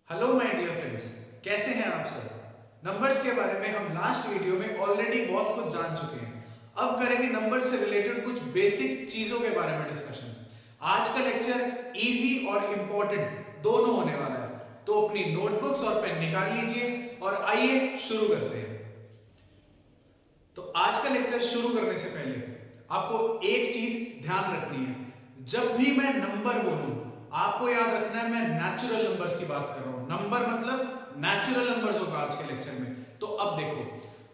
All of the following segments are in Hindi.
हेलो माय डियर फ्रेंड्स, कैसे हैं आप सब। नंबर्स के बारे में हम लास्ट वीडियो में ऑलरेडी बहुत कुछ जान चुके हैं। अब करेंगे नंबर से रिलेटेड कुछ बेसिक चीजों के बारे में डिस्कशन। आज का लेक्चर इजी और इंपॉर्टेंट दोनों होने वाला है, तो अपनी नोटबुक्स और पेन निकाल लीजिए और आइए शुरू करते हैं। तो आज का लेक्चर शुरू करने से पहले आपको एक चीज ध्यान रखनी है। जब भी मैं नंबर बोलूं, आपको याद रखना है मैं नेचुरल नंबर्स की बात कर रहा हूं। नंबर मतलब नेचुरल नंबर्स होगा आज के लेक्चर में। तो अब देखो,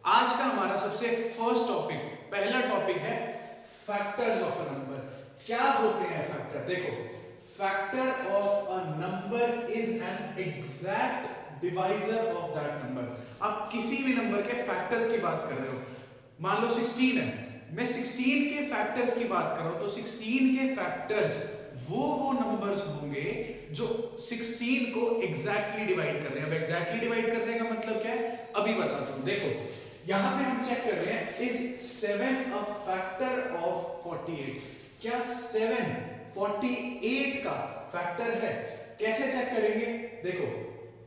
आज का हमारा सबसे फर्स्ट टॉपिक, पहला टॉपिक है फैक्टर्स ऑफ अ नंबर। क्या होते हैं फैक्टर? देखो, factor of a number is an exact divisor of that number. आप किसी भी नंबर के फैक्टर्स की बात कर रहे हो, मान लो 16 है, मैं 16 के फैक्टर्स की बात कर रहा हूं, तो 16 के फैक्टर्स वो नंबर्स होंगे जो 16 को एग्जैक्टली डिवाइड कर रहे हैं। अब एग्जैक्टली डिवाइड करने का मतलब क्या है, अभी बताता हूं। देखो, यहां पे हम चेक कर रहे हैं, इज 7 अ फैक्टर ऑफ 48? क्या 7 48 का फैक्टर है? कैसे चेक करेंगे? देखो,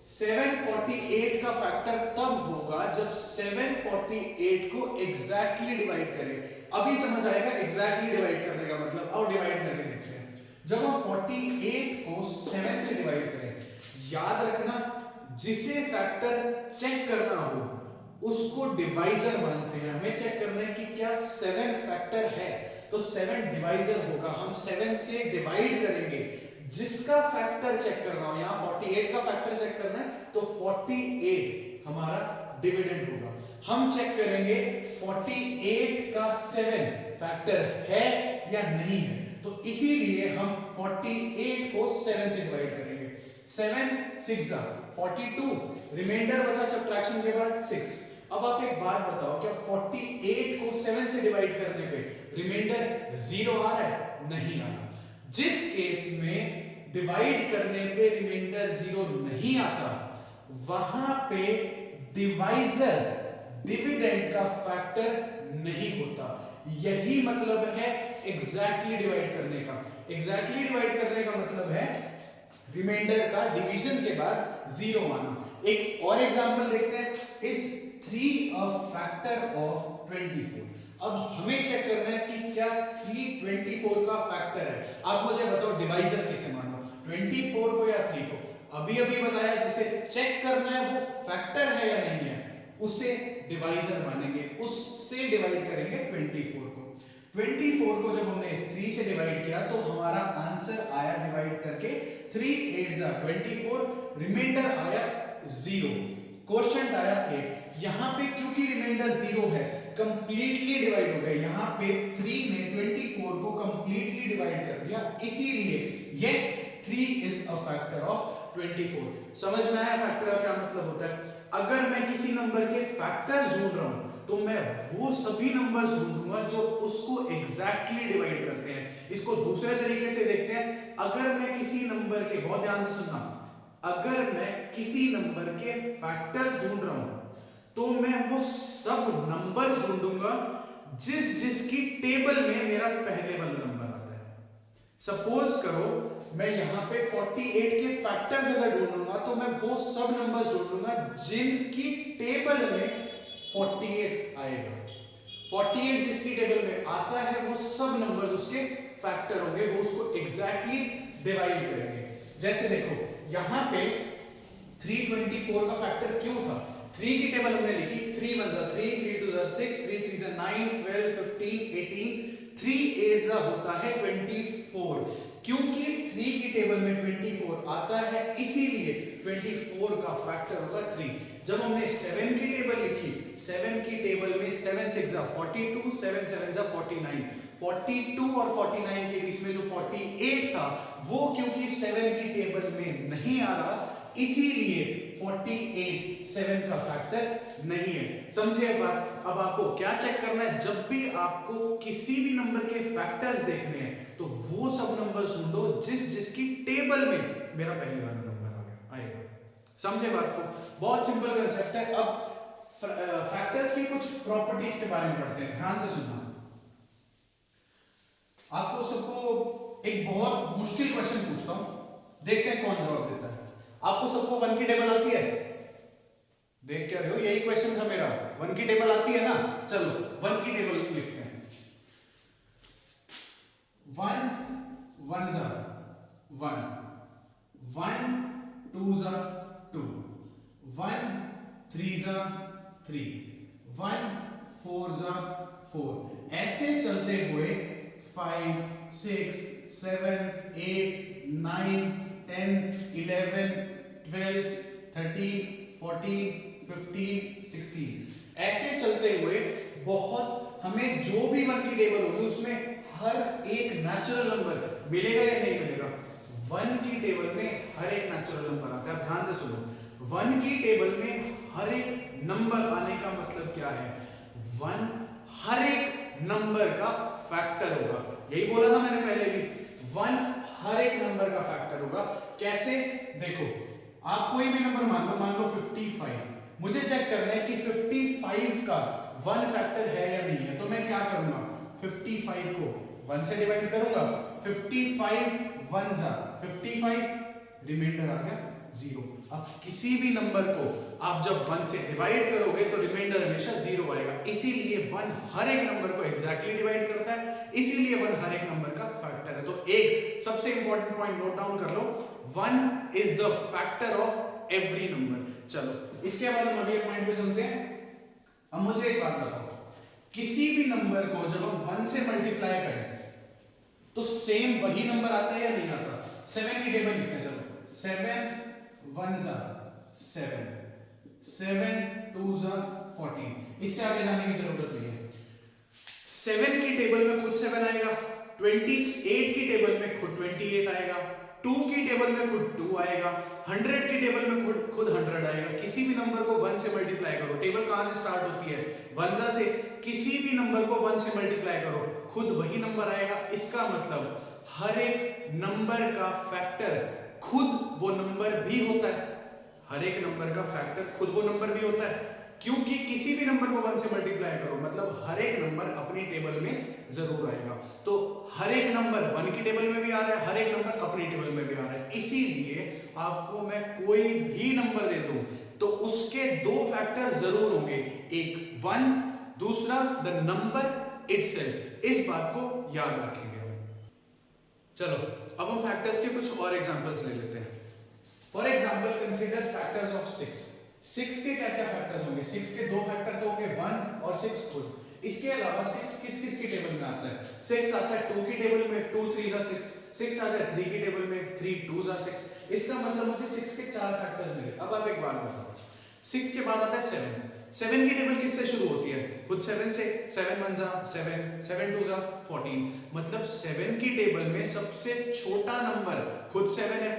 748 का फैक्टर तब होगा जब 748 को एग्जैक्टली डिवाइड करें। अभी समझ आएगा एग्जैक्टली डिवाइड करने का मतलब। और डिवाइड करके देखते हैं। जब हम 48 को 7 से डिवाइड करें, याद रखना जिसे फैक्टर चेक करना हो उसको डिवाइजर मानते हैं। हमें चेक करना है कि क्या 7 फैक्टर है, तो 7 डिवाइजर होगा। हम 7 से डिवाइड करेंगे, जिसका फैक्टर चेक करना हो, यहां 48 का फैक्टर चेक करना है तो 48 हमारा डिविडेंड होगा। हम चेक करेंगे 48 का 7 फैक्टर है या नहीं है, तो इसीलिए हम 48 को 7 से डिवाइड करेंगे। 7 6 42, रिमाइंडर बचा सब्ट्रैक्शन के बाद 6। अब आप एक बात बताओ, क्या 48 को 7 से डिवाइड करने पे रिमाइंडर 0 आ रहा है? नहीं आ रहा। जिस केस में डिवाइड करने पे रिमाइंडर 0 नहीं आता, वहां पे डिवाइजर डिविडेंड का फैक्टर नहीं होता। यही मतलब है एग्जैक्टली डिवाइड करने का। एग्जैक्टली डिवाइड करने का मतलब है रिमाइंडर का डिवीजन के बाद 0 आना। एक और एग्जांपल देखते हैं, इज 3 अ फैक्टर ऑफ 24? अब हमें चेक करना है कि क्या 3 24 का फैक्टर है। आप मुझे बताओ डिवाइजर किसे मानो, 24 को या 3 को? अभी अभी बताया, जिसे चेक करना है वो फैक्टर है या नहीं है, उसे डिवाइजर मानेंगे, उससे डिवाइड करेंगे 24 को। 24 को जब हमने 3 से डिवाइड किया तो हमारा आंसर आया डिवाइड करके 3 8 24, रिमाइंडर आया 0, क्वोशिएंट आया 8। यहां पे क्योंकि रिमाइंडर 0 है, कंप्लीटली डिवाइड हो गया। यहां पे 3 ने 24 को कंप्लीटली डिवाइड कर दिया, इसीलिए yes 3 is a factor of 24। समझ में आया फैक्टर का क्या मतलब होता है? अगर मैं किसी नंबर के फैक्टर्स ढूंढ रहा हूं तो मैं वो सभी नंबर्स ढूंढूंगा जो उसको एग्जैक्टली डिवाइड करते हैं। इसको दूसरे तरीके से देखते हैं, अगर मैं किसी नंबर के, बहुत ध्यान से सुनना, अगर मैं किसी नंबर के फैक्टर्स ढूंढ रहा हूं तो मैं वो सब नंबर्स ढूंढूंगा जिसकी टेबल में मेरा पहले वाला नंबर आता है। सपोज करो मैं यहां पे 48 के फैक्टर्स अगर ढूंढूंगा तो मैं वो सब नंबर्स ढूंढूंगा जिनकी टेबल में 48 आएगा। 48 जिसकी टेबल में आता है वो सब नंबर्स उसके फैक्टर होंगे, वो उसको एग्जैक्टली डिवाइड करेंगे। जैसे देखो, यहां पे 324 का फैक्टर क्यों था? 3 की टेबल हमने लिखी, 3 1 3, 3 2 6, 3 3 9, 12 15 18, 3 8 होता है 24। क्योंकि 3 की टेबल में 24 आता है, इसीलिए 24 का फैक्टर होगा 3। जब हमने 7 की टेबल लिखी, 7 की टेबल में 7 6 42, 7 7 49, 42 और 49 के बीच में जो 48 था वो क्योंकि 7 की टेबल में नहीं आ रहा, इसीलिए 48 7 का फैक्टर नहीं है। समझे बात? अब आपको क्या चेक करना है, जब भी आपको किसी भी नंबर के फैक्टर्स देखने हैं तो वो सब नंबर्स ढूंढो जिसकी टेबल में मेरा पहले वाला नंबर आ गया आएगा। समझे बात को? बहुत सिंपल कांसेप्ट है। अब फैक्टर्स की कुछ प्रॉपर्टीज के बारे में पढ़ते हैं, ध्यान से सुनना। आपको सबको एक बहुत मुश्किल क्वेश्चन पूछता हूं, देखते हैं कौन जवाब देता है। आपको सबको 1 की टेबल आती है? देख क्या रहे हो, यही क्वेश्चन था मेरा। 1 की टेबल आती है ना? चलो 1 की टेबल लिखते हैं। 1 1 जा 1, 1 2 जा 2, 1 3 जा 3, 1 4 जा 4। ऐसे चलते हुए 5 6 7 8 9 10 11 12 13 14 15 16 ऐसे चलते हुए बहुत हमें जो भी 1 की टेबल होगी उसमें हर एक नेचुरल नंबर मिलेगा या नहीं मिलेगा? 1 की टेबल में हर एक नेचुरल नंबर आता है। आप ध्यान से सुनो, 1 की टेबल में हर एक नंबर आने का मतलब क्या है? 1 हर एक नंबर का फैक्टर होगा। यही बोला था मैंने पहले भी, 1 हर एक नंबर का फैक्टर होगा। कैसे? देखो, आप कोई भी नंबर मान लो 55। मुझे चेक करना है कि 55 का 1 फैक्टर है या नहीं है। तो मैं क्या करूंगा? 55 को 1 से डिवाइड करूंगा। 55 1 जा 55, रिमाइंडर आ गया 0। अब किसी भी नंबर को आप जब 1 से डिवाइड करोगे तो रिमाइंडर हमेशा 0 आएगा। इसीलिए 1 हर एक नंबर को एग्जैक्टली डिवाइड करता है, इसीलिए 1 हर एक नंबर का फैक्टर है। तो एक सबसे इंपॉर्टेंट पॉइंट नोट डाउन कर लो, 1 is the factor of every number. चलो इसके बाद हम अगले पॉइंट पे चलते हैं। अब मुझे एक बात बताओ, किसी भी नंबर को जब हम 1 से मल्टीप्लाई करें तो सेम वही नंबर आता है या नहीं आता? 7 की टेबल लिखते हैं। चलो 7 1 जा 7, 7 2 जा 14। इससे आगे जाने की जरूरत नहीं है। 7 की टेबल में खुद 7 आएगा, 28 की टेबल में खुद 28 आएगा, 2 की टेबल में खुद 2 आएगा, 100 की टेबल में खुद 100 आएगा। किसी भी नंबर को 1 से मल्टीप्लाई करो, टेबल कहां से स्टार्ट होती है? 1 जा से। किसी भी नंबर को 1 से मल्टीप्लाई करो, खुद वही नंबर आएगा। इसका मतलब हर एक नंबर का फैक्टर खुद वो नंबर भी होता है। हर एक नंबर का फैक्टर खुद वो नंबर भी होता है, क्योंकि किसी भी नंबर को 1 से मल्टीप्लाई करो मतलब हर एक नंबर अपनी टेबल में जरूर आएगा। तो हर एक नंबर 1 की टेबल में भी आ रहा है, हर एक नंबर अपनी टेबल में भी आ रहा है। इसीलिए आपको मैं कोई भी नंबर दे दूं तो उसके 2 फैक्टर जरूर होंगे, एक 1, दूसरा द नंबर इटसेल्फ। इस बात को याद रखेंगे। चलो अब हम फैक्टर्स के कुछ और एग्जांपल्स ले लेते हैं। For example consider factors of 6। 6 के क्या क्या फैक्टर्स होंगे? 6 के 2 फैक्टर तो होंगे 1 और 6 खुद। इसके अलावा 6 किस किस की टेबल में आता है? 6 आता है 2 की टेबल में, 2 3 जा 6, 6 आता है 3 की टेबल में, 3 2 जा 6। इसका मतलब मुझे 6 के 4 फैक्टर्स मिले। अब आप एक बात बताओ, 6 के बाद आता है 7। 7 की टेबल किससे शुरू होती है? खुद 7 से। 7 1 जा 7, 7 2 जा 14। मतलब 7 की टेबल में सबसे छोटा नंबर खुद 7 है।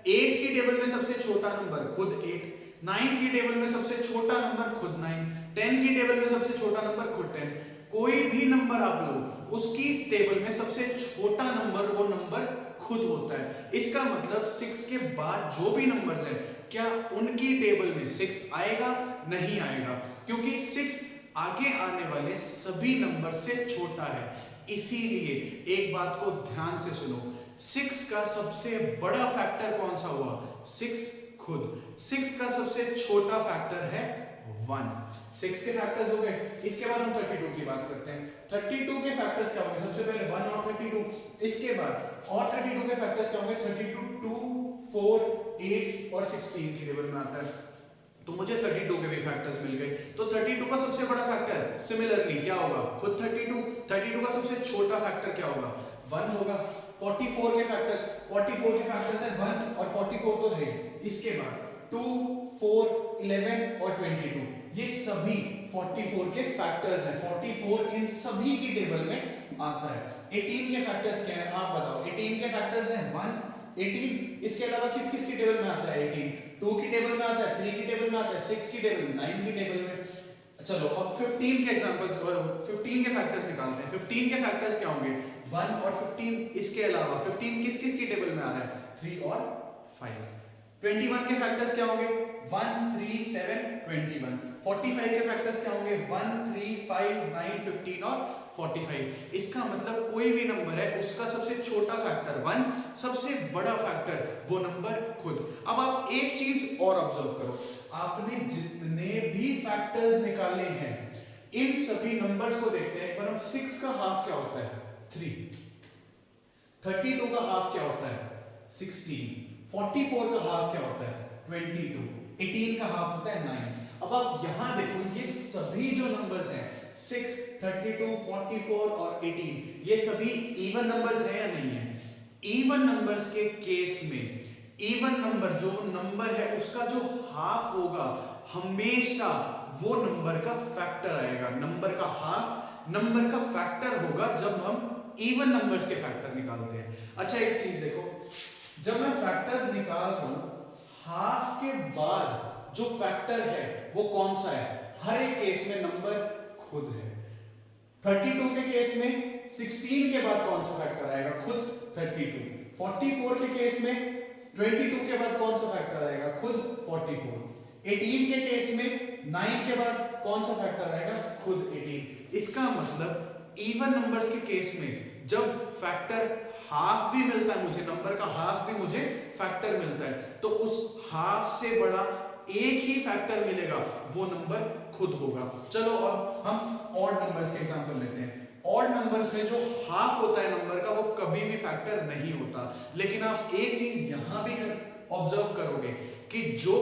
8 की टेबल में सबसे छोटा नंबर खुद 8, 9 की टेबल में सबसे छोटा नंबर खुद 9, 10 की टेबल में सबसे छोटा नंबर खुद 10। कोई भी नंबर आप लो, उसकी टेबल में सबसे छोटा नंबर वो नंबर खुद होता है। इसका मतलब 6 के बाद जो भी नंबर्स हैं, क्या उनकी टेबल में 6 आएगा? नहीं आएगा, क्योंकि 6 आगे आने वाले सभी नंबर से छोटा है। इसीलिए एक बात को ध्यान से सुनो, 6 का सबसे बड़ा फैक्टर कौन सा हुआ? 6 खुद। 6 का सबसे छोटा फैक्टर है 1। 6 के फैक्टर्स हो गए। इसके बाद हम 32 की बात करते हैं। 32 के फैक्टर्स क्या होंगे? सबसे पहले 1 और 32। इसके बाद और 32 के फैक्टर्स क्या होंगे? 32 2 4 8 और 16 की टेबल में आता है। तो मुझे 32 के भी फैक्टर्स मिल गए। तो 32 का सबसे बड़ा फैक्टर सिमिलरली क्या होगा? खुद 32। 32 का सबसे छोटा फैक्टर क्या होगा? 1 होगा। 44 के फैक्टर्स, 44 के फैक्टर्स है 1 और 44 तो है। इसके बाद 2 4 11 और 22, ये सभी 44 के फैक्टर्स हैं। 44 इन सभी की टेबल में आता है। 18 के फैक्टर्स क्या है आप बताओ? 18 के फैक्टर्स हैं 1 18। इसके अलावा किस किस की टेबल में आता है? 18 2 की टेबल में आता है, 3 की टेबल में आता है, 6 की टेबल में, 9 की टेबल में। चलो अब 15 के एग्जांपल्स और 15 के फैक्टर्स निकालते हैं। 15 के फैक्टर्स क्या होंगे? 1 और 15। इसके अलावा 15 किस किस की टेबल में आ रहा है? 3 और 5। 21 के फैक्टर्स क्या होंगे? 1 3 7 21। 45 के फैक्टर्स क्या होंगे? 1, 3, 5, 9, 15 और 45। इसका मतलब कोई भी नंबर है उसका सबसे छोटा फैक्टर 1, सबसे बड़ा फैक्टर वो नंबर खुद। अब आप एक चीज और ऑब्जर्व करो, आपने जितने भी फैक्टर्स निकाले हैं इन सभी नंबर्स को देखते हैं। एक बार हम 6 का हाफ क्या होता है? 3। 32 का हाफ क्या होता है? 16। 44 का हाफ क्या होता है? 22। 18 का हाफ होता है 9। अब आप यहां देखो, ये सभी जो नंबर्स हैं 6, 32, 44 और 18, ये सभी इवन नंबर्स हैं या नहीं है? इवन नंबर्स के केस में इवन नंबर जो नंबर है उसका जो हाफ होगा हमेशा वो नंबर का फैक्टर आएगा। नंबर का हाफ नंबर का फैक्टर होगा जब हम इवन नंबर्स के फैक्टर निकालते हैं। अच्छा एक चीज देखो, जब मैं फैक्टर्स निकाल रहा हूं हाफ के बाद जो फैक्टर है वो कौन सा है? हर एक केस में नंबर खुद है। 32 के केस में 16 के बाद कौन सा फैक्टर आएगा? खुद 32। 44 के केस में 22 के बाद कौन सा फैक्टर आएगा? खुद 44। 18 के केस में 9 के बाद कौन सा फैक्टर आएगा? खुद 18। इसका मतलब इवन नंबर्स के केस में जब फैक्टर हाफ भी मिलता है मुझे, नंबर का हाफ भी मुझे फैक्टर मिलता है, तो उस हाफ से बड़ा एक ही फैक्टर मिलेगा, वो नंबर खुद होगा। चलो अब हम ऑड नंबर्स के एग्जांपल लेते हैं। ऑड नंबर्स में जो हाफ होता है नंबर का वो कभी भी फैक्टर नहीं होता, लेकिन आप एक चीज यहां भी ऑब्जर्व करोगे कि जो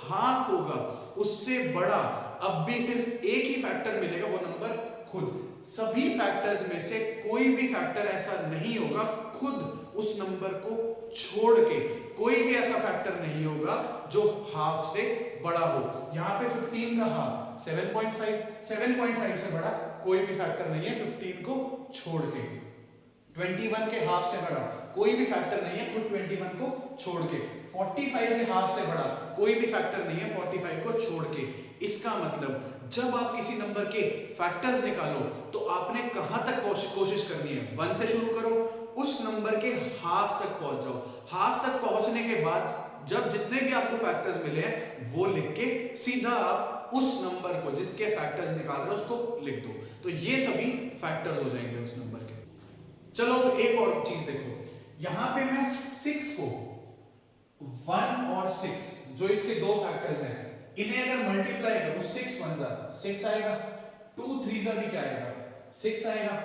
हाफ होगा उससे बड़ा अब भी सिर्फ एक ही फैक्टर मिलेगा, वो नंबर खुद। सभी फैक्टर्स में से कोई भी फैक्टर ऐसा नहीं होगा खुद उस नंबर को छोड़ के, कोई भी ऐसा फैक्टर नहीं होगा जो हाफ से बड़ा हो। यहां पे 15 का हाफ 7.5, 7.5 से बड़ा कोई भी फैक्टर नहीं है 15 को छोड़ के। 21 के हाफ से बड़ा कोई भी फैक्टर नहीं है खुद 21 को छोड़ के। 45 के हाफ से बड़ा कोई भी फैक्टर नहीं है 45 को छोड़ के। इसका मतलब जब आप किसी नंबर के फैक्टर्स निकालो तो आपने कहां तक कोशिश करनी है? 1 से शुरू करो, उस नंबर के हाफ तक पहुंच जाओ। हाफ तक पहुंचने के बाद जब जितने भी आपको फैक्टर्स मिले हैं वो लिख के सीधा आप उस नंबर को जिसके फैक्टर्स निकाल रहे हो उसको लिख दो, तो ये सभी फैक्टर्स हो जाएंगे उस नंबर के। चलो एक और चीज देखो, यहां पे मैं 6 को 1 और 6 जो इसके दो फैक्टर्स हैं इन्हें अगर मल्टीप्लाई करो 6 1 जा 6 आएगा, 2 3 जा भी क्या आएगा? 6 आएगा।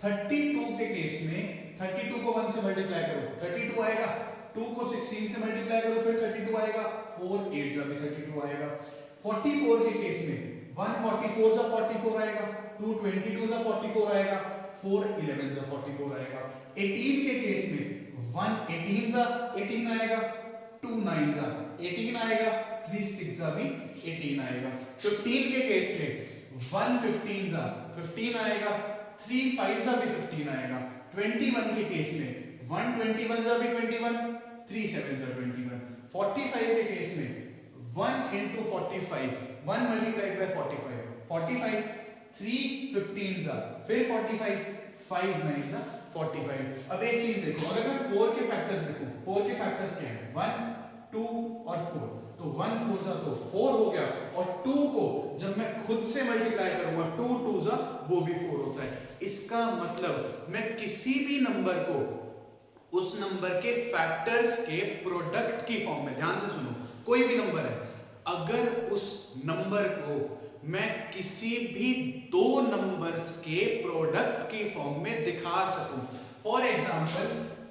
32 के केस में 32 को 1 से मल्टीप्लाई करो 32 आएगा, 2 को 16 से मल्टीप्लाई करो फिर 32 आएगा, 4 8 जा भी 32 आएगा। 44 के केस में 1 44 जा 44 आएगा, 2 22 जा 44 आएगा, 4 11 जा 44 आएगा। 18 के केस में 1 18 जा 18 आएगा, 2 9 जा 18 आएगा, 3 6 जा भी 18 आएगा। 15 के केस में 1 15 जा 15 आएगा, 3 5 जा भी 15 आएगा। 21 के केस में 1 21 जा भी 21, 3 7 जा 21। 45 के केस में 1 into 45 1 multiplied by 45 45, 3 15 जा फिर 45, 5 9 जा 45। अब एक चीज देखो, अगर मैं 4 के फैक्टर्स देखूं, 4 के फैक्टर्स क्या है? 1 2 और 4, तो 1 4 जा तो 4 हो गया, और 2 को जब मैं खुद से मल्टीप्लाई करूंगा 2 2 जा वो भी 4 होता है। इसका मतलब मैं किसी भी नंबर को उस नंबर के फैक्टर्स के प्रोडक्ट की फॉर्म में, ध्यान से सुनो, कोई भी नंबर है, अगर उस नंबर को मैं किसी भी दो नंबर्स के प्रोडक्ट की फॉर्म में दिखा सकूं, फॉर एग्जांपल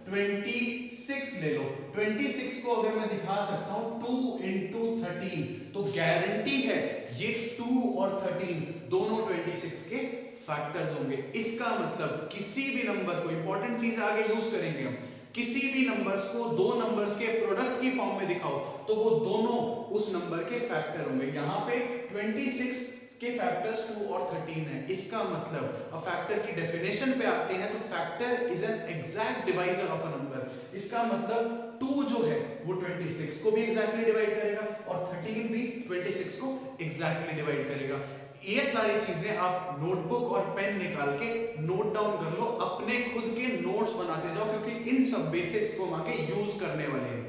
26 ले लो, 26 को अगर मैं दिखा सकता हूं 2 into 13, तो गारंटी है ये 2 और 13 दोनों 26 के फैक्टर्स होंगे। इसका मतलब किसी भी नंबर को, इंपॉर्टेंट चीज आगे यूज करेंगे हम, किसी भी नंबर्स को दो नंबर्स के प्रोडक्ट की फॉर्म में दिखाओ तो वो दोनों उस नंबर के फैक्टर होंगे। यहां पे 26 के फैक्टर्स 2 और 13 है। इसका मतलब अब फैक्टर की डेफिनेशन पे आते हैं तो factor is an exact divisor of a number. इसका मतलब 2 जो है वो 26 को भी एग्जैक्टली डिवाइड करेगा और 13 भी 26 को एग्जैक्टली डिवाइड करेगा। ये सारी चीजें आप नोटबुक और पेन निकाल के नोट डाउन कर लो, अपने खुद के नोट्स बनाते जाओ, क्योंकि इन सब बेसिक्स को हम आगे यूज करने वाले हैं।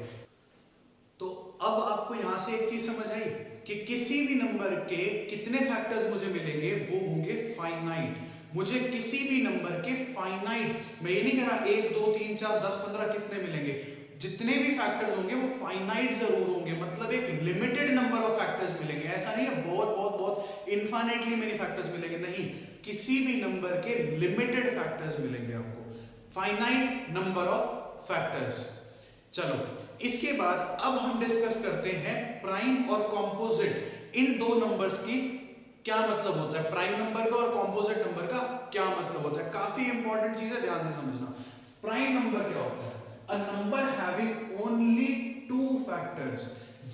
तो अब आपको यहां से एक चीज समझ आई कि किसी भी नंबर के कितने फैक्टर्स मुझे मिलेंगे, वो होंगे फाइनाइट। मुझे किसी भी नंबर के फाइनाइट, मैं ये नहीं कह रहा 1 2 3 4 10 15 कितने मिलेंगे, जितने भी फैक्टर्स होंगे वो फाइनाइट जरूर होंगे, मतलब एक लिमिटेड नंबर ऑफ फैक्टर्स मिलेंगे। ऐसा नहीं है बहुत बहुत बहुत इनफाइनाइटली मेनी फैक्टर्स मिलेंगे, नहीं, किसी भी नंबर के लिमिटेड फैक्टर्स मिलेंगे आपको, फाइनाइट नंबर ऑफ फैक्टर्स। चलो इसके बाद अब हम डिस्कस करते हैं प्राइम और कॉम्पोजिट, इन दो नंबर्स की क्या मतलब होता है, प्राइम नंबर का और कॉम्पोजिट नंबर का क्या मतलब होता है। काफी इंपॉर्टेंट चीज है, ध्यान से समझना। प्राइम नंबर क्या होता है? A number having only two factors,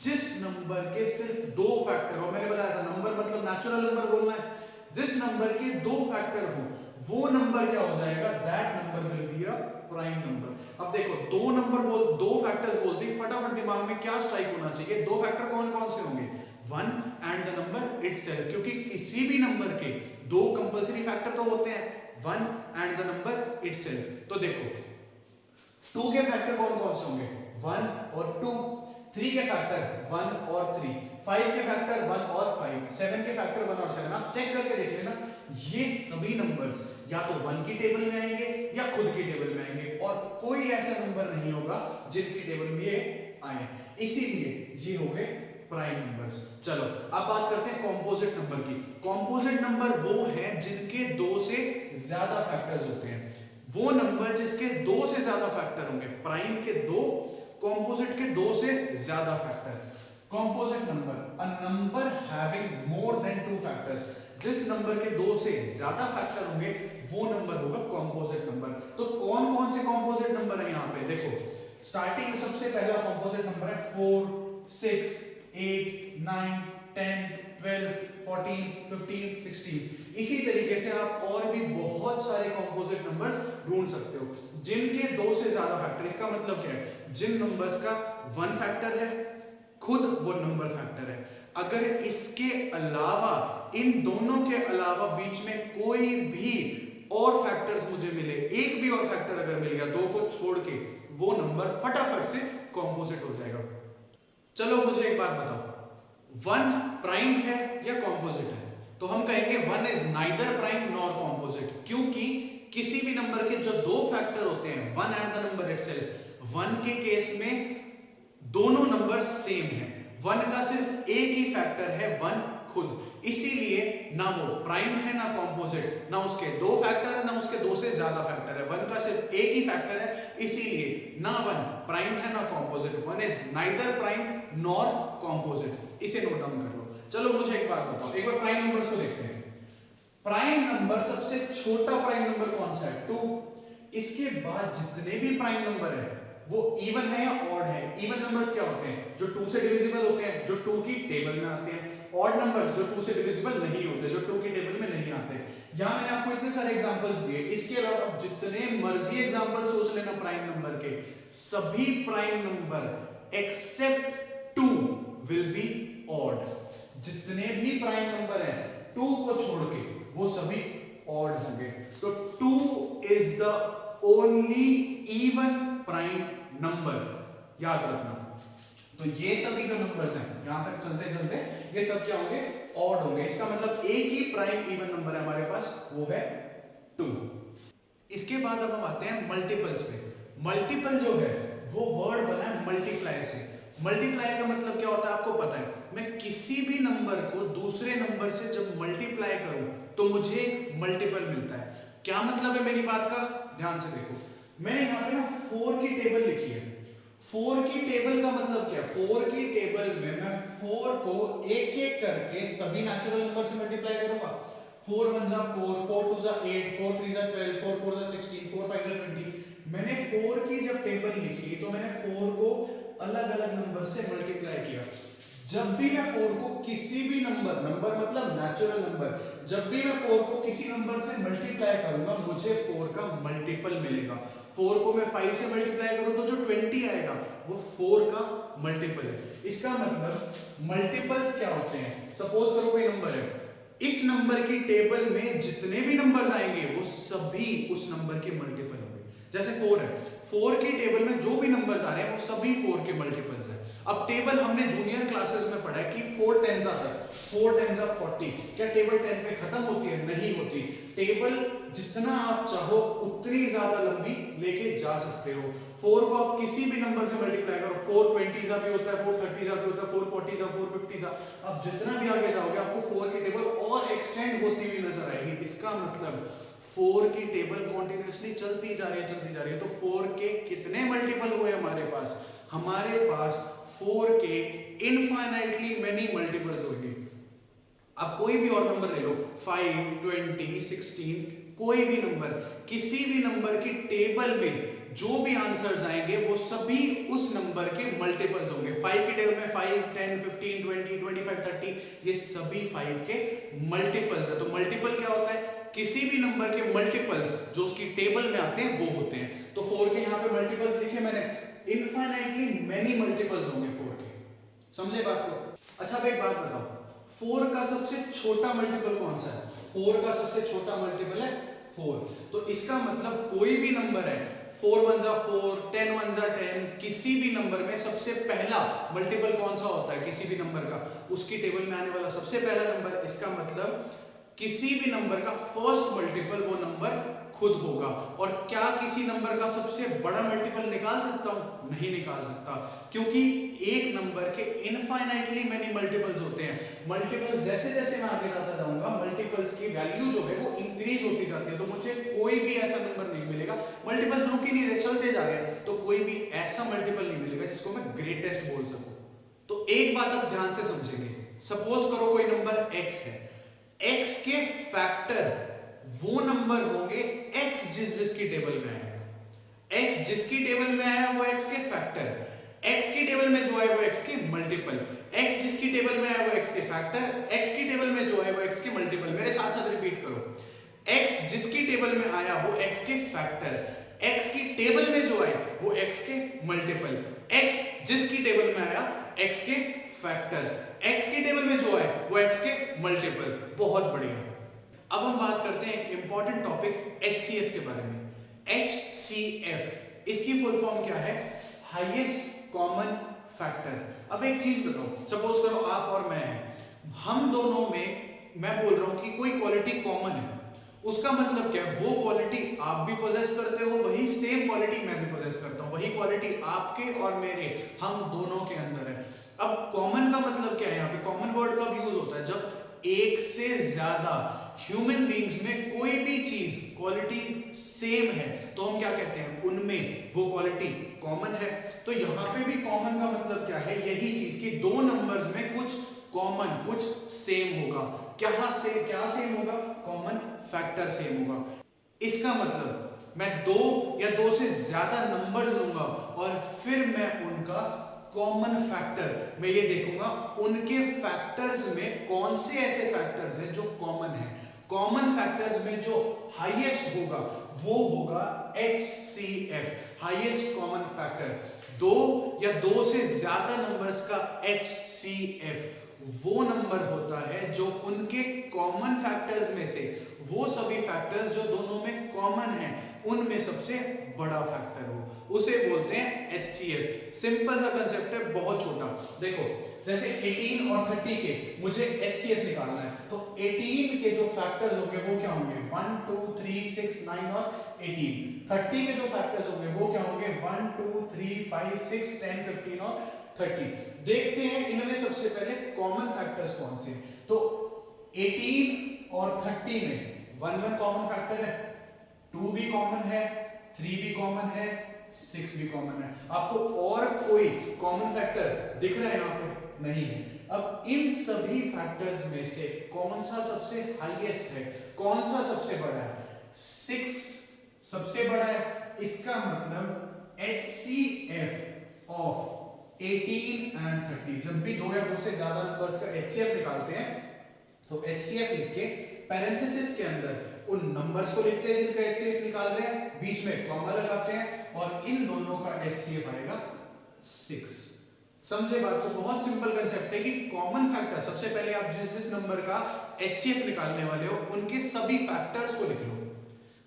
जिस नंबर के सिर्फ दो फैक्टर हो, मैंने बताया था नंबर मतलब नेचुरल नंबर बोलना है, जिस नंबर के दो फैक्टर हो वो नंबर क्या हो जाएगा, that number will be a prime number. अब देखो दो नंबर बोल, दो फैक्टर्स बोलते ही फटाफट दिमाग में क्या स्ट्राइक होना चाहिए, दो फैक्टर कौन कौन से होंगे, 1 एंड द नंबर इटसेल्फ, क्योंकि किसी भी नंबर के दो कंपल्सरी फैक्टर तो होते हैं, 1 एंड द नंबर इटसेल्फ। तो देखो 2 के फैक्टर कौन कौन से होंगे, 1 और 2, 3 के फैक्टर 1 और 3, 5 के फैक्टर 1 और 5, 7 के फैक्टर 1 और 7। आप चेक करके देख लेना, ये सभी नंबर्स या तो 1 की टेबल में आएंगे या खुद की टेबल में आएंगे, और कोई ऐसा नंबर नहीं होगा जिनकी टेबल में ये आए, इसीलिए ये हो गए प्राइम नंबर्स। चलो अब बात करते हैं कॉम्पोजिट नंबर की। कॉम्पोजिट नंबर वो है जिनके दो से ज्यादा फैक्टर्स होते हैं, वो नंबर जिसके दो से ज्यादा फैक्टर होंगे, प्राइम के दो, कॉम्पोजिट के दो से ज्यादा factor. Composite number, a number having more than 2 factors, जिस नंबर के दो से ज्यादा फैक्टर होंगे वो नंबर होगा कॉम्पोजिट नंबर। तो कौन कौन से कॉम्पोजिट नंबर है यहाँ पे, देखो स्टार्टिंग में सबसे पहला कॉम्पोजिट नंबर है 4 6 8 9 10 12 14 15 16। इसी तरीके से आप और भी बहुत सारे कॉम्पोजिट नंबर्स ढूंढ सकते हो जिनके दो से ज्यादा फैक्टर। इसका मतलब क्या है, जिन नंबर्स का 1 फैक्टर है खुद वो नंबर फैक्टर है, अगर इसके अलावा, इन दोनों के अलावा बीच में कोई भी और फैक्टर्स मुझे मिले, एक भी और फैक्टर अगर मिल गया दो को छोड़ के, वो नंबर फटाफट से कॉम्पोजिट हो जाएगा। चलो मुझे एक बात बताओ, 1 प्राइम है या कॉम्पोजिट है? तो हम कहेंगे 1 is neither prime nor composite, क्योंकि किसी भी नंबर के जो दो फैक्टर होते हैं 1 एंड द नंबर इटसेल्फ, 1 के केस में दोनों नंबर सेम है, 1 का सिर्फ एक ही फैक्टर है 1 खुद, इसीलिए ना वो प्राइम है ना कॉम्पोजिट, ना उसके दो फैक्टर है ना उसके दो से ज्यादा फैक्टर है, 1 का सिर्फ एक ही फैक्टर है, इसीलिए ना 1 प्राइम है ना composite, 1 is neither prime nor composite. इसे नोट डाउन कर लो। चलो मुझे एक बात बताओ, एक बार प्राइम नंबर्स को देखते हैं। प्राइम नंबर सबसे छोटा प्राइम नंबर कौन सा है, 2। इसके बाद जितने भी प्राइम नंबर है वो इवन है या ऑड है। इवन नंबर्स क्या होते हैं, जो 2 से डिविजिबल होते हैं, जो 2 की टेबल में आते हैं। ऑड नंबर्स जो 2 से डिविजिबल नहीं होते, जो 2 की टेबल में नहीं आते। यहां मैंने आपको इतने सारे एग्जांपल्स दिए, इसके अलावा जितने मर्जी एग्जांपल सोच लेना प्राइम नंबर के, सभी prime number except 2 will be odd. जितने भी प्राइम नंबर है 2 को छोड़ के वो सभी ऑड होंगे। तो 2 is the only even prime number, याद रखना। तो ये सभी जो नंबर्स हैं यहां तक चलते चलते ये सब क्या होंगे, ऑड होंगे। इसका मतलब एक ही प्राइम इवन नंबर है हमारे पास, वो है 2। इसके बाद अब हम आते हैं मल्टीपल्स पे। मल्टीपल जो है वो वर्ड बना है मल्टीप्लाई से। मल्टीप्लाई का मतलब क्या होता है आपको पता है, मैं किसी भी नंबर को दूसरे नंबर से जब मल्टीप्लाई करूं तो मुझे मल्टीपल मिलता है। क्या मतलब है मेरी बात का, ध्यान से देखो। मैंने यहां पे ना 4 की टेबल लिखी है। 4 की टेबल का मतलब क्या है, 4 की टेबल में मैं 4 को एक एक करके सभी नेचुरल नंबर से मल्टीप्लाई करूंगा। 4 1 जा 4, 4 2 जा 8, 4 3 जा 12, 4 4 जा 16, 4 5 जा 20। मैंने 4 की जब टेबल लिखी तो मैंने 4 को अलग अलग नंबर से मल्टीप्लाई किया। जब भी मैं 4 को किसी भी नंबर मतलब नेचुरल नंबर, जब भी मैं 4 को किसी नंबर से मल्टीप्लाई करूंगा मुझे 4 का मल्टीपल मिलेगा। 4 को मैं 5 से मल्टीप्लाई करूं तो जो 20 आएगा वो 4 का मल्टीपल है। इसका मतलब मल्टीपल्स क्या होते हैं, सपोज करो कोई नंबर है, इस नंबर की टेबल में जितने भी नंबर्स आएंगे वो सभी उस नंबर के मल्टीपल होंगे। जैसे 4 है, 4 की टेबल में जो भी नंबर्स आ रहे हैं वो सभी 4 के मल्टीपल्स हैं। अब टेबल हमने जूनियर क्लासेस में पढ़ा है कि 4 10s are 4 10s are 40। क्या टेबल 10 पे खत्म होती है? नहीं होती। टेबल जितना आप चाहो उतनी ज्यादा लंबी लेके जा सकते हो। 4 को आप किसी भी नंबर से मल्टीप्लाई करो, 420 सा भी होता है, 430 सा भी होता है, 440 सा, 450 सा, आप जितना भी आगे जाओगे आपको 4 की टेबल और एक्सटेंड होती हुई नजर आएगी। इसका मतलब 4 की टेबल कॉन्टिन्यूसली चलती जा रही है। तो 4 के कितने मल्टीपल हुए हमारे पास 4 के इनफाइनाइटली मेनी मल्टीपल्स होंगे। अब कोई भी और नंबर ले लो, 5 20 16, कोई भी नंबर, किसी भी नंबर की टेबल में जो भी आंसर्स आएंगे वो सभी उस नंबर के मल्टीपल्स होंगे। 5 की टेबल में 5 10 15 20 25 30, ये सभी 5 के मल्टीपल्स है। तो मल्टीपल क्या होता है? किसी भी नंबर के मल्टीपल्स जो उसकी टेबल में आते हैं वो होते हैं। तो 4 के यहाँ पे मल्टीपल्स लिखे मैंने, इनफाइनाइटली मेनी मल्टीपल्स होंगे 4 के। समझे बात को? अच्छा अब एक बात बताओ, 4 का सबसे छोटा मल्टीपल कौन सा है? 4 का सबसे छोटा मल्टीपल है 4। तो इसका मतलब कोई भी नंबर है, 4 1 जा 4, 10 1 जा 10, किसी भी नंबर में सबसे पहला मल्टीपल कौन सा होता है किसी भी नंबर का? उसकी टेबल में आने वाला सबसे पहला नंबर। इसका मतलब किसी भी नंबर का फर्स्ट मल्टीपल वो नंबर खुद होगा। और क्या किसी नंबर का सबसे बड़ा मल्टीपल निकाल सकता हूं? नहीं निकाल सकता, क्योंकि एक नंबर के इनफाइनाइटली मेनी मल्टीपल्स होते हैं। मल्टीपल्स जैसे जैसे मैं आगे जाता जाऊंगा मल्टीपल्स की वैल्यू जो है वो इंक्रीज होती जाती है। तो मुझे कोई भी ऐसा नंबर नहीं मिलेगा, मल्टीपल्स रुक ही नहीं रहे, चलते जा रहे हैं, तो कोई भी ऐसा मल्टीपल नहीं मिलेगा जिसको मैं ग्रेटेस्ट बोल सकूं। तो एक बात आप ध्यान से समझेंगे, सपोज करो कोई नंबर x है, x के फैक्टर वो नंबर होंगे x जिसकी टेबल में आया, x जिसकी टेबल में आया वो x के फैक्टर, x की टेबल में जो आए वो x के मल्टीपल, x जिसकी टेबल में आया वो x के फैक्टर, x की टेबल में जो आए वो x के मल्टीपल। मेरे साथ साथ रिपीट करो, x जिसकी टेबल में आया वो x के फैक्टर, x की टेबल में जो आए वो x के मल्टीपल, x जिसकी टेबल में आया x के फैक्टर, x की टेबल में जो है वो x के मल्टीपल। बहुत बढ़िया। अब हम बात करते हैं एक इंपॉर्टेंट टॉपिक HCF के बारे में। HCF इसकी फुल फॉर्म क्या है? Highest common factor. अब एक चीज बताओ, सपोज करो आप और मैं हैं, हम दोनों में मैं बोल रहा हूं कि कोई क्वालिटी कॉमन है, उसका मतलब क्या है? वो क्वालिटी आप भी पोजेस करते हो, वही सेम क्वालिटी मैं भी पोजेस करता हूं, वही क्वालिटी आपके और मेरे, हम दोनों के अंदर है। अब कॉमन का मतलब क्या है? यहाँ पे कॉमन वर्ड कब यूज होता है? जब एक से ज्यादा ह्यूमन बीइंग्स में कोई भी चीज क्वालिटी सेम है तो हम क्या कहते हैं? उनमें वो क्वालिटी कॉमन है। तो यहाँ पे भी कॉमन का मतलब क्या है? यही चीज कि दो नंबर्स में कुछ कॉमन, कुछ सेम होगा। क्या सेम होगा? कॉमन फैक्टर सेम होगा। इसका मतलब मैं दो या दो से ज्यादा नंबर्स लूंगा और फिर मैं उनका कॉमन फैक्टर मैं ये देखूंगा उनके फैक्टर्स में कौन से ऐसे फैक्टर्स हैं जो कॉमन है। कॉमन फैक्टर्स में जो हाईएस्ट होगा वो होगा HCF, हाईएस्ट कॉमन फैक्टर। दो या दो से ज्यादा नंबर्स का HCF वो नंबर होता है जो उनके कॉमन फैक्टर्स में से वो सभी फैक्टर्स जो दोनों में कॉमन है उनमें सबसे बड़ा फैक्टर हो, उसे बोलते हैं HCF। सिंपल सा कंसेप्ट है, बहुत छोटा। देखो जैसे 18 और 30 के मुझे HCF निकालना है, तो 18 के जो फैक्टर्स होंगे वो क्या होंगे? 1 2 3 6 9 और 18। 30 के जो फैक्टर्स होंगे वो क्या होंगे? 1 2 3 5 6 10 15 और 30। देखते हैं इनमें सबसे पहले कॉमन फैक्टर्स कौन से हैं। तो 18 और 30 में 1 कॉमन फैक्टर है, 2 भी कॉमन है, 3 भी कॉमन है, 6 भी कॉमन है। आपको और कोई कॉमन फैक्टर दिख रहा है यहाँ पे? नहीं है। अब इन सभी फैक्टर्स में से कौन सा सबसे हाईएस्ट है, कौन सा सबसे बड़ा है? 6 सबसे बड़ा है। इसका मतलब HCF ऑफ 18 एंड 30, जब भी दो या दो से ज्यादा नंबर्स का HCF निकालते हैं तो HCF लिख के पैरेंथेसिस के अंदर उन नंबर्स को लिखते हैं जिनका HCF निकाल रहे हैं, बीच में कॉमा लगाते हैं और इन दोनों का HCF आएगा 6। समझे बात को? बहुत सिंपल कंसेप्ट है कि कॉमन फैक्टर सबसे पहले आप जिस जिस नंबर का HCF निकालने वाले हो उनके सभी फैक्टर्स को लिख लो,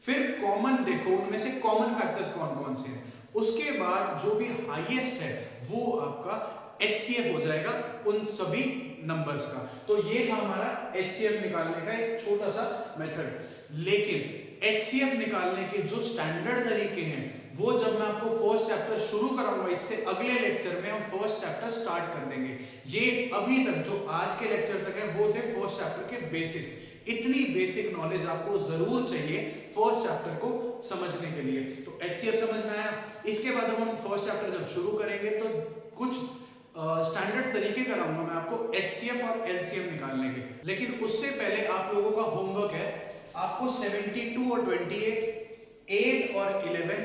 फिर कॉमन देखो उनमें से कॉमन फैक्टर्स कौन कौन से हैं, उसके बाद जो भी हाईएस्ट है वो आपका HCF हो जाएगा उन सभी नंबर्स का। तो ये था हमारा HCF निकालने का एक छोटा सा मेथड। लेकिन HCF निकालने के जो स्टैंडर्ड तरीके हैं वो जब मैं आपको फर्स्ट चैप्टर शुरू कराऊंगा, इससे अगले लेक्चर में हम फर्स्ट चैप्टर स्टार्ट कर देंगे। ये अभी तक जो आज के लेक्चर तक है वो थे फर्स्ट चैप्टर के बेसिक्स। इतनी बेसिक नॉलेज आपको जरूर चाहिए फर्स्ट चैप्टर को समझने के लिए। तो HCF समझ में आया। इसके बाद हम फर्स्ट चैप्टर जब शुरू करेंगे तो कुछ स्टैंडर्ड तरीके कराऊंगा मैं आपको HCF और LCM निकालने के। लेकिन उससे पहले आप लोगों का होमवर्क है, आपको 72 और 28, 8 और 11,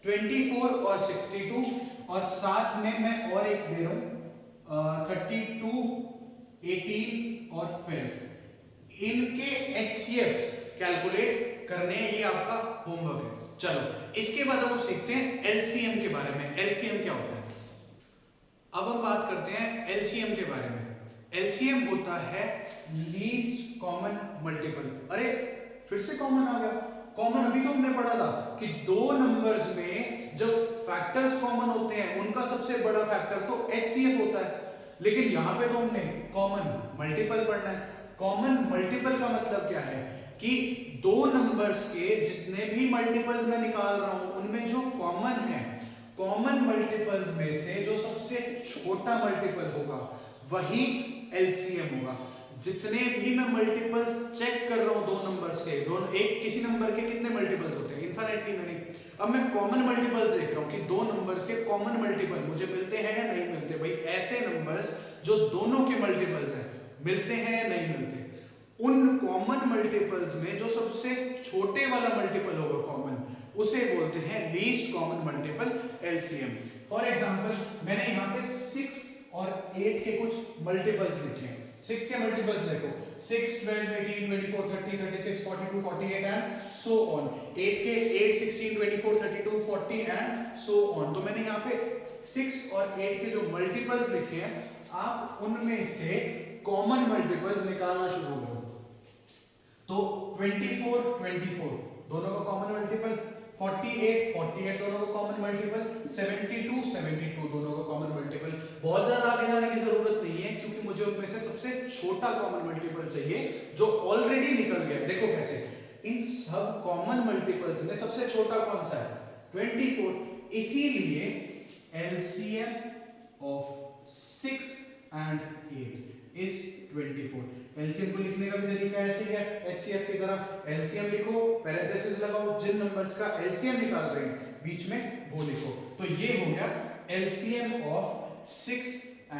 24 और 62 और साथ में मैं और एक दे रहा हूं 32, 18 और 12, इनके HCF कैलकुलेट करने हैं। ये आपका होमवर्क है। चलो इसके बाद हम सीखते हैं LCM के बारे में। LCM क्या होता है? अब हम बात करते हैं LCM के बारे में। LCM होता है लीस्ट कॉमन मल्टीपल। अरे फिर से कॉमन आ गया। कॉमन अभी तो हमने पढ़ा था कि दो नंबर्स में जब फैक्टर्स कॉमन होते हैं उनका सबसे बड़ा फैक्टर तो HCF होता है। लेकिन यहां पे तो हमने कॉमन मल्टीपल पढ़ना है। कॉमन मल्टीपल का मतलब क्या है कि दो नंबर्स के जितने भी मल्टीपल्स मैं निकाल रहा हूं उनमें जो कॉमन है, कॉमन मल्टीपल्स में से जो सबसे छोटा मल्टीपल होगा वही LCM होगा। जितने भी मैं मल्टीपल्स चेक कर रहा हूं दो नंबर्स के, दोनों एक किसी नंबर के कितने मल्टीपल्स होते हैं? Infinitely many. अब मैं कॉमन मल्टीपल्स देख रहा हूं कि दो नंबर्स के कॉमन मल्टीपल मुझे मिलते हैं या नहीं मिलते। भाई ऐसे नंबर्स जो दोनों के मल्टीपल्स हैं मिलते हैं या नहीं मिलते। उन कॉमन मल्टीपल्स में जो सबसे छोटे वाला मल्टीपल होगा कॉमन, उसे बोलते हैं least common multiple LCM। For example मैंने यहाँ पे 6 और 8 के कुछ मल्टीपल्स लिखे हैं। 6 के मल्टीपल्स देखो 6, 12, 18, 24, 30, 36, 42, 48 एंड सो ऑन। 8 के 8, 16, 24, 32, 40 एंड सो ऑन। तो मैंने यहाँ पे 6 और 8 के जो मल्टीपल्स लिखे हैं, आप उनमें से कॉमन मल्टीपल्स निकालना शुरू करो। तो 24, 24 दोनों का कॉमन मल्टीपल, 48, 48 दोनों का कॉमन मल्टीपल, 72, 72 दोनों का कॉमन मल्टीपल। बहुत ज्यादा आगे जाने की जरूरत नहीं है क्योंकि मुझे उनमें से सबसे छोटा कॉमन मल्टीपल चाहिए जो ऑलरेडी निकल गया। देखो कैसे, इन सब कॉमन मल्टीपल्स में सबसे छोटा कौन सा है? 24। इसीलिए LCM of 6 and 8 is 24। LCM को लिखने का भी तरीका ऐसे ही है HCF की तरह। LCM लिखो, पैरेंथेसिस लगाओ, जिन नंबर्स का LCM निकाल रहे हैं बीच में वो लिखो। तो ये हो गया LCM ऑफ 6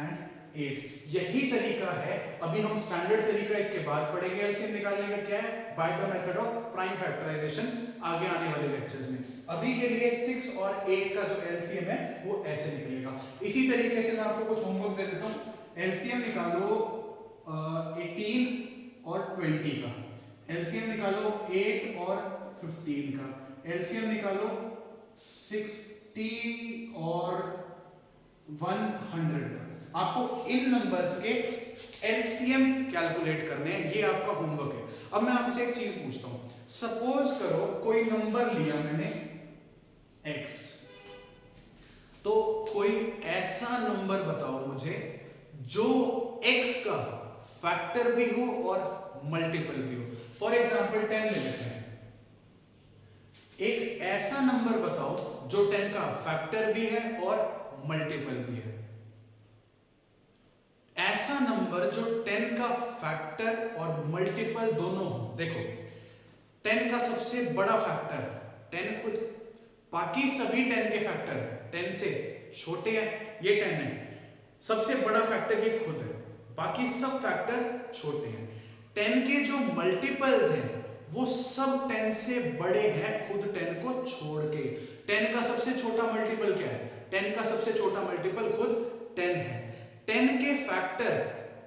and 8। यही तरीका है। अभी हम स्टैंडर्ड तरीका इसके बाद पढ़ेंगे LCM निकालने का, क्या है? By the method of prime factorisation, आगे आने वाले लेक्चर्स में। अभी के लिए 6 और 8 का जो LCM है वो ऐसे निकलेगा। इसी तरीके से मैं आपको कुछ होमवर्क दे देता हूं। LCM निकालो 18 और 20 का, LCM निकालो 8 और 15 का, LCM निकालो 60 और 100 का। आपको इन नंबर्स के LCM कैलकुलेट करने हैं, ये आपका होमवर्क है। अब मैं आपसे एक चीज पूछता हूं, सपोज करो कोई नंबर लिया मैंने x, तो कोई ऐसा नंबर बताओ मुझे जो x का फैक्टर भी हो और मल्टीपल भी हो। फॉर एग्जाम्पल 10 ले लेते हैं। एक ऐसा नंबर बताओ जो 10 का फैक्टर भी है और मल्टीपल भी है। ऐसा नंबर जो 10 का फैक्टर और मल्टीपल दोनों हो। देखो 10 का सबसे बड़ा फैक्टर 10 खुद, बाकी सभी 10 के फैक्टर 10 से छोटे हैं, ये 10 है। सबसे बड़ा फैक्टर ये खुद है, बाकी सब फैक्टर छोटे हैं। 10 के जो मल्टीपल्स हैं वो सब 10 से बड़े हैं खुद 10 को छोड़ के। 10 का सबसे छोटा मल्टीपल क्या है? 10 का सबसे छोटा मल्टीपल खुद 10 है। 10 के फैक्टर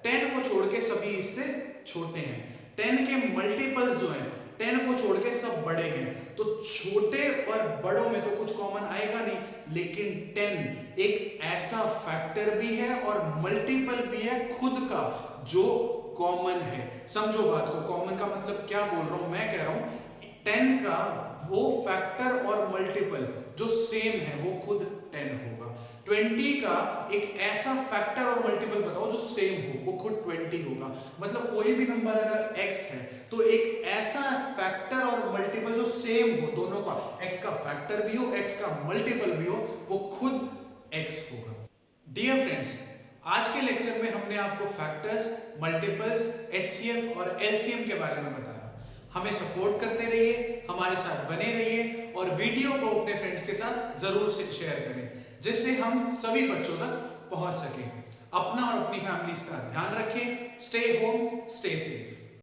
10 को छोड़ के सभी इससे छोटे हैं। 10 के मल्टीपल्स जो हैं 10 को छोड़ के सब बड़े हैं। तो छोटे और बड़ों में तो कुछ कॉमन आएगा नहीं, लेकिन 10 एक ऐसा फैक्टर भी है और मल्टीपल भी है खुद का जो कॉमन है। समझो बात को, कॉमन का मतलब क्या बोल रहा हूं मैं? कह रहा हूं 10 का वो फैक्टर और मल्टीपल जो सेम है वो खुद 10 होगा। 20 का एक ऐसा फैक्टर और मल्टीपल बताओ जो सेम हो, वो खुद 20 होगा। मतलब कोई भी नंबर अगर x है तो एक ऐसा फैक्टर और मल्टीपल जो सेम हो, दोनों का x का फैक्टर भी हो, x का मल्टीपल भी हो, वो खुद x होगा। डियर फ्रेंड्स, आज के लेक्चर में हमने आपको फैक्टर्स, मल्टीपल्स, HCF और LCM के बारे में बताया। हमें सपोर्ट करते रहिए, हमारे साथ बने रहिए और वीडियो को अपने फ्रेंड्स के साथ जरूर शेयर करें, जिससे हम सभी बच्चों तक पहुंच सकें। अपना और अपनी फैमिलीज का ध्यान रखें। Stay home, stay safe.